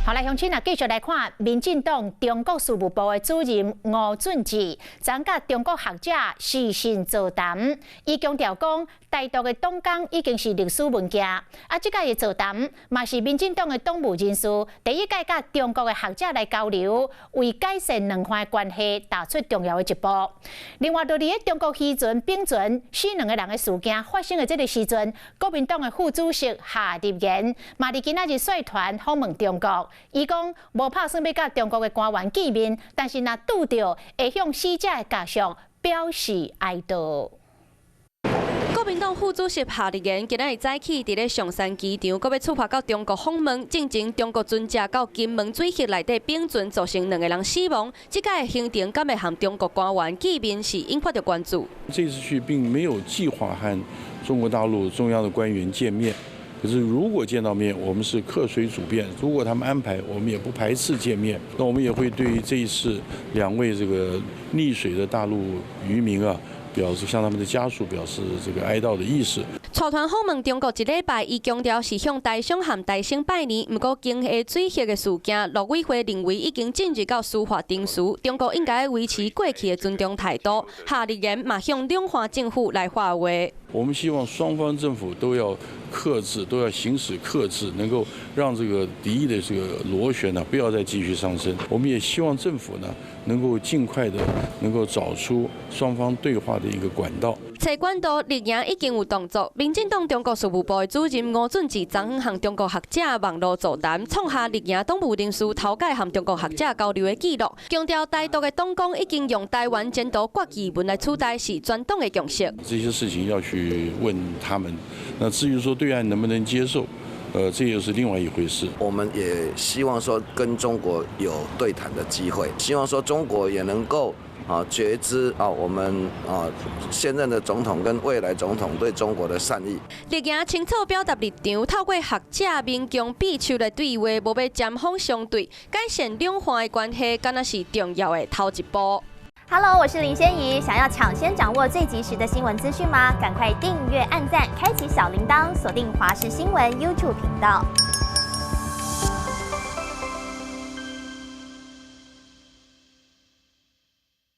好，来乡亲啊，继续来看民进党中国事务部的主任吴俊志，曾甲中国学者私信座谈，伊强调讲，台独的党纲已经是历史文件，即届的座谈嘛是民进党的党务人士第一届甲中国的学者来交流，为改善两岸的关系踏出重要的一步。另外，就伫中国渔船并船死2个人的事件发生的这个时阵，国民党的副主席夏立言嘛伫今仔日率团访问中国。伊讲无打算要甲中国的官员见面，但是若拄到，会向死者的家属表示哀悼。国民党副主席夏立言今日早起伫咧上山机场，搁要出发到中国访问，进前中国船只到金门水域内底并船，造成2个人死亡。这届行程敢会和中国官员见面，是引发着关注。这次去并没有计划和中国大陆中央的官员见面。 可是，如果见到面，我们是客随主便。如果他们安排，我们也不排斥见面。那我们也会对于这一次2位这个溺水的大陆渔民啊，表示向他们的家属表示这个哀悼的意识。带团访问中国1礼拜，伊强调是向台商和台省拜年。不过，经下水域的事件，陆委会认为已经进入到司法程序，中国应该维持过去的尊重态度。夏立言嘛向两岸政府来发话。 我们希望双方政府都要克制，都要行使克制，能够让这个敌意的这个螺旋呢不要再继续上升。我们也希望政府呢能够尽快的能够找出双方对话的一个管道。找管道，立言已经有动作。民进党中国事务部的主任吴俊志昨昏和中国学者网络座谈，创下立言党务人士头届和中国学者交流的记录，强调台独的党纲已经用台湾监督国语文来取代，是全党的共识。这些事情要去问他们。那至于说对岸能不能接受，这又是另外一回事。我们也希望说跟中国有对谈的机会，希望说中国也能够。 觉知我们现任的总统跟未来总统对中国的善意。立言清楚表达立场，透过学者民共必须的对话，无要针锋相对，改善两岸的关系，敢若是重要的头一步。Hello， 我是林仙怡。想要抢先掌握最及时的新闻资讯吗？赶快订阅、按赞、开启小铃铛，锁定华视新闻 YouTube 频道。